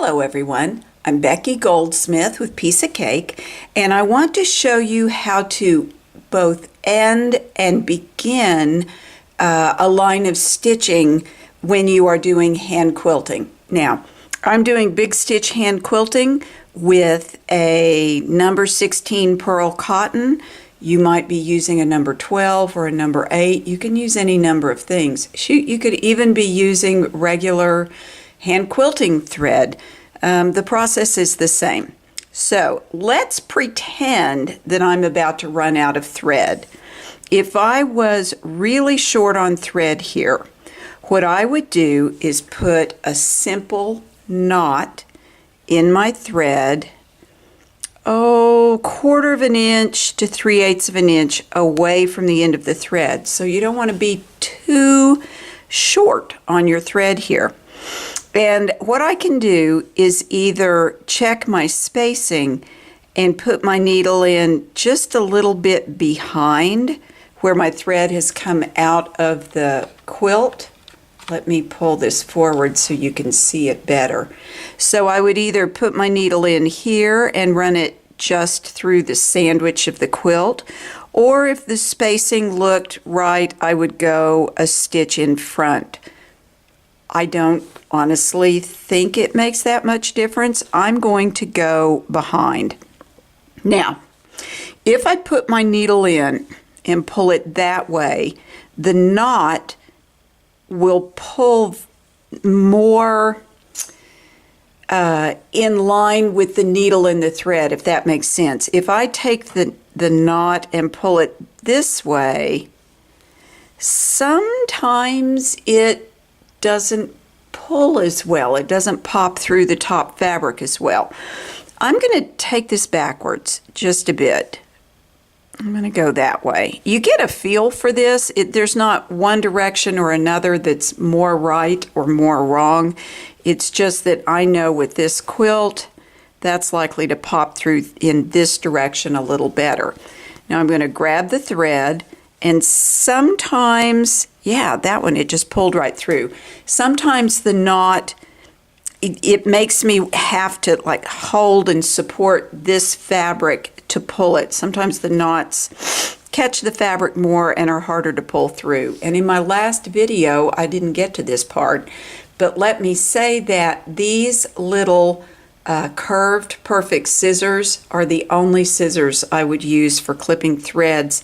Hello everyone, I'm Becky Goldsmith with Piece of Cake, and I want to show you how to both end and begin a line of stitching when you are doing hand quilting. Now, I'm doing big stitch hand quilting with a number 16 pearl cotton. You might be using a number 12 or a number 8. You can use any number of things. Shoot, you could even be using regular hand quilting thread. The process is the same. So let's pretend that I'm about to run out of thread. If I was really short on thread here, what I would do is put a simple knot in my thread, 1/4 of an inch to 3/8 of an inch away from the end of the thread. So you don't want to be too short on your thread here. And what I can do is either check my spacing and put my needle in just a little bit behind where my thread has come out of the quilt. Let me pull this forward so you can see it better. So I would either put my needle in here and run it just through the sandwich of the quilt, or if the spacing looked right, I would go a stitch in front. I don't honestly think it makes that much difference. I'm going to go behind. Now, if I put my needle in and pull it that way, the knot will pull more in line with the needle and the thread, if that makes sense. If I take the knot and pull it this way, sometimes it doesn't pull as well. It doesn't pop through the top fabric as well. I'm going to take this backwards just a bit. I'm going to go that way. You get a feel for this. There's not one direction or another that's more right or more wrong. It's just that I know with this quilt, that's likely to pop through in this direction a little better. Now I'm going to grab the thread, and sometimes, yeah, that one, it just pulled right through. Sometimes the knot, it makes me have to like hold and support this fabric to pull it. Sometimes the knots catch the fabric more and are harder to pull through. And in my last video, I didn't get to this part, but let me say that these little curved perfect scissors are the only scissors I would use for clipping threads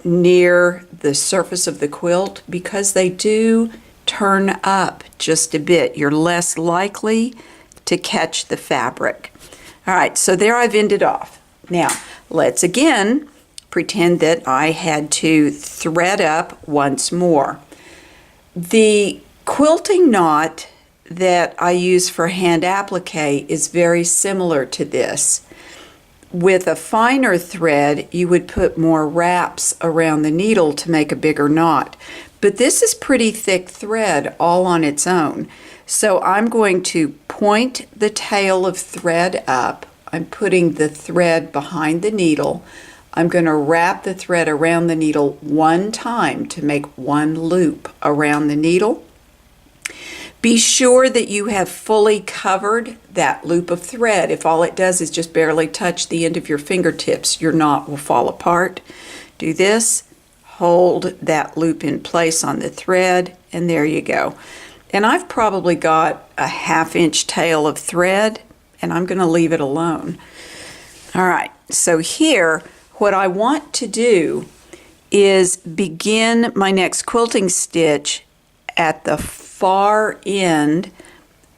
near the surface of the quilt, because they do turn up just a bit. You're less likely to catch the fabric. All right, so there I've ended off. Now, let's again pretend that I had to thread up once more. The quilting knot that I use for hand applique is very similar to this. With a finer thread, you would put more wraps around the needle to make a bigger knot. But this is pretty thick thread all on its own. So I'm going to point the tail of thread up. I'm putting the thread behind the needle. I'm going to wrap the thread around the needle one time to make one loop around the needle. Be sure that you have fully covered that loop of thread. If all it does is just barely touch the end of your fingertips, your knot will fall apart. Do this, hold that loop in place on the thread, and there you go. And I've probably got a 1/2 inch tail of thread, and I'm going to leave it alone. All right, so here, what I want to do is begin my next quilting stitch at the far end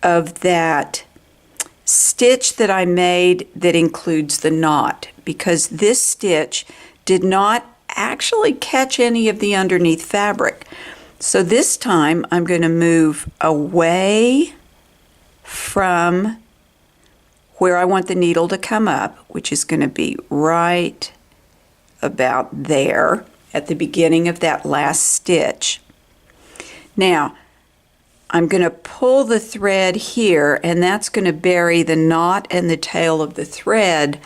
of that stitch that I made that includes the knot, because this stitch did not actually catch any of the underneath fabric. So this time I'm going to move away from where I want the needle to come up, which is going to be right about there at the beginning of that last stitch. Now, I'm going to pull the thread here, and that's going to bury the knot and the tail of the thread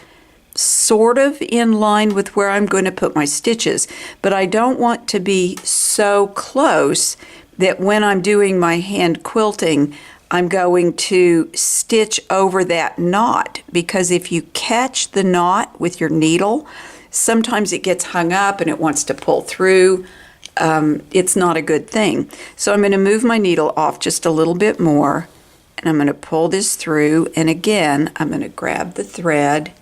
sort of in line with where I'm going to put my stitches. But I don't want to be so close that when I'm doing my hand quilting, I'm going to stitch over that knot, because if you catch the knot with your needle, sometimes it gets hung up and it wants to pull through. It's not a good thing. So I'm going to move my needle off just a little bit more, and I'm going to pull this through, and again I'm going to grab the thread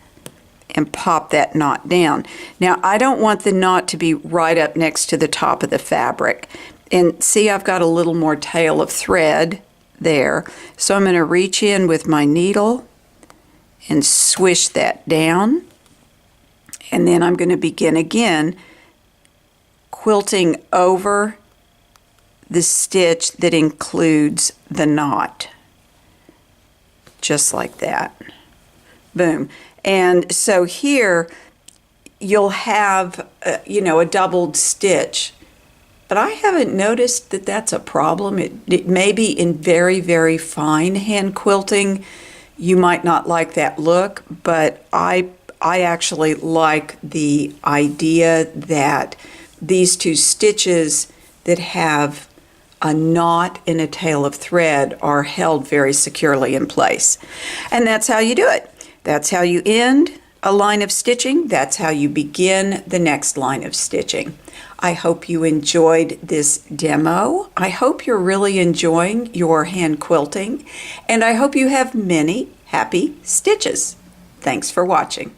and pop that knot down. Now I don't want the knot to be right up next to the top of the fabric. And see, I've got a little more tail of thread there. So I'm going to reach in with my needle and swish that down. And then I'm going to begin again quilting over the stitch that includes the knot. Just like that. Boom. And so here you'll have, a doubled stitch. But I haven't noticed that that's a problem. It may be in very, very fine hand quilting. You might not like that look, but I actually like the idea that these two stitches that have a knot and a tail of thread are held very securely in place. And that's how you do it. That's how you end a line of stitching. That's how you begin the next line of stitching. I hope you enjoyed this demo. I hope you're really enjoying your hand quilting, and I hope you have many happy stitches. Thanks for watching.